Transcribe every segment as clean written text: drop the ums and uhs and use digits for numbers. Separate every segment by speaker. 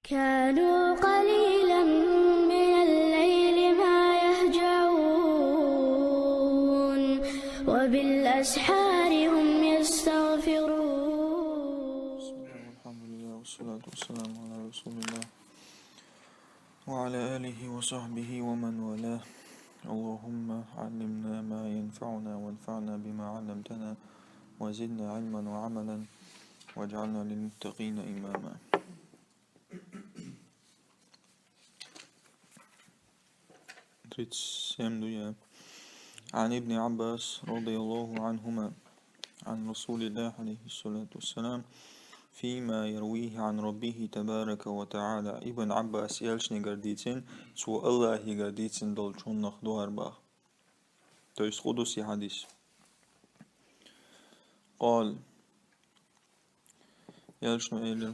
Speaker 1: كانوا قليلا من الليل ما يهجعون وبالأسحار هم يستغفرون.
Speaker 2: بسم الله والحمد لله والصلاة والسلام على رسول الله وعلى آله وصحبه ومن والاه. اللهم علمنا ما ينفعنا وانفعنا بما علمتنا وزدنا علما وعملا واجعلنا للمتقين إماما. عن ابن عباس رضي الله عنهما عن رسول الله عليه الصلاة والسلام فيما يرويه عن ربه تبارك وتعالى. ابن عباس يلشني قرديتين سو الله قرديتين دولشون نخدو أرباخ. То есть قدسي حديث. قال يلشنو إيلر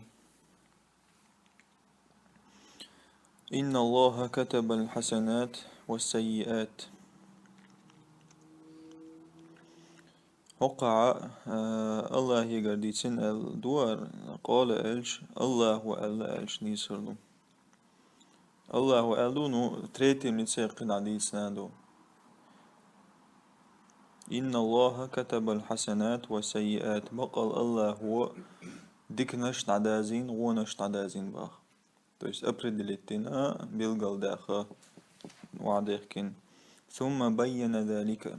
Speaker 2: إن الله كتب الحسنات والسيئات. وقع الله يقرديتين الدوار. قال إلش الله وألا إلش نيسرلو. الله وألو نو تريتي من سيقين عديد سنادو. إن الله كتب الحسنات والسيئات. بقال الله هو ديك نشت عدازين ونشت عدازين باخ. То есть определитина билгал даха وعديخكين. ثم بين ذلك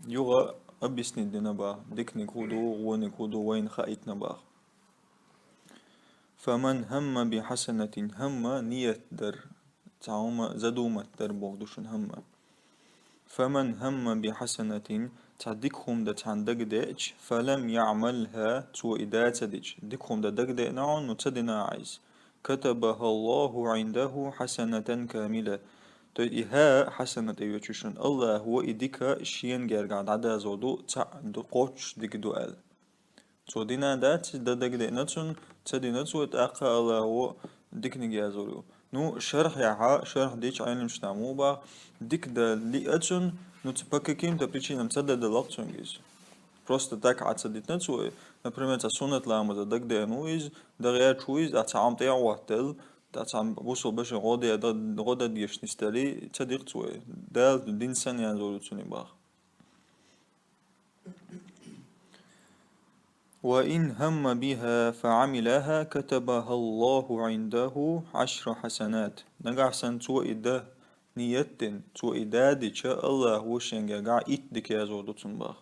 Speaker 2: يغا أبسني الدنبا ديك نكودو ونكودو وين خايتنا باخ. فمن هم بحسنة هم نية در تعوم زدومة در بغدوشن هم. فمن هم بحسنة تعديكهم دا تعندق ديج فلم يعملها تو إدات ديج ديكهم دا دق دي نعون نتدنا عايز كتبها الله عنده حسنة كاملة. تو إها حسنة يوتشون الله هو إديكا شين جرقاد عدا زودو تعد قوش ديك دوال تو دينا دات دا دق دي نتون تدينا تو اتاقا الله هو ديك نجازولو نو شرح يعها شرح ديش عين مش نعموبا ديك دا لي اتون نو تبككين دا причинам цеда да лапцунгиз. Просто так عتصديتنا تو например تا سنة لامة دا دق دي نويز دا غير شويز اتعام تيع واتل اتعام بوصل باش غدا ديش نستالي تصديق تو دا دين سن ينزولو توني باخ. وإن هم بها فعملها كتبها الله عنده 10 حسنات. نقع سن تو إده نيتن تو إدادي الله وشين قاع إتدك يزودو تنباخ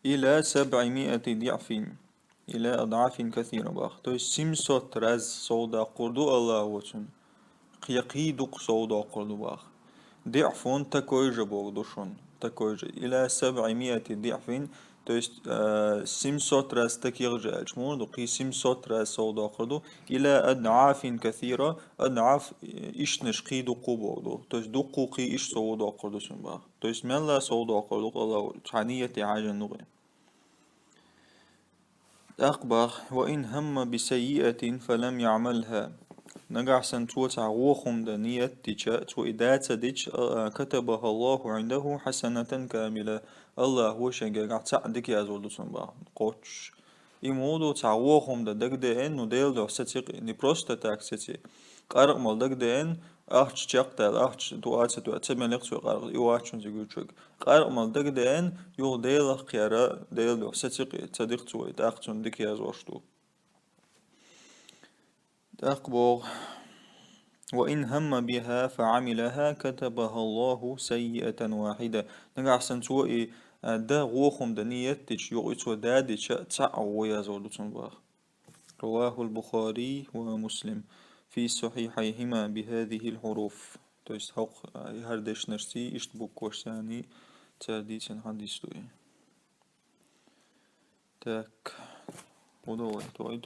Speaker 2: إلى 700 ضعف إلى أضعاف كثيرة باخ. تو سمسوت رز صودا قردو الله وشن قيقيدق صودا قردو باخ. ضعفون تكويج بوغدوشون تكويج إلى 700 ضعف. تو سمسوت راس تكيرجع الجمهور دقي سمسوت راس صودا قردو إلى أضعاف كثيرة. أضعاف إيش نشقي دقو بوغدو تو دقو قي إيش صودا قردو سنباخ. تو من لا صودا قردو الله حنية عاجل نغي أقبح. وإن هم بسيئة فلم يعملها. نقع سنتوت عوخم دنية تيشات وإدات ديش كتبها الله عنده حسنة كاملة. الله هو شنقا تعدك يا زولدو سنبا قوش إمودو تعوخم دا دق دين نديل دو ستيق ني بروستا تاك ستي قارق مال دق دين أخش تشاقتال أخش دوات دو أتمنى لقصو قارق إيواتشون زيقول شوك قارق مال دق دين يو ديل خيارا ديل دو ستيق تصديق توي تاقتون ديك يا زوشتو تأقبغ. وإن هم بها فعملها كتبها الله سيئة واحدة. نقع سنتوئي دا غوخم دنيت تيش يغيتو دادي تعو يزولو تنباخ. رواه البخاري ومسلم في صحيحيهما بهذه الحروف. تو است حق هردش نرسي اشت بوكوش ثاني ترديتن حديثوي تاك ودوي توي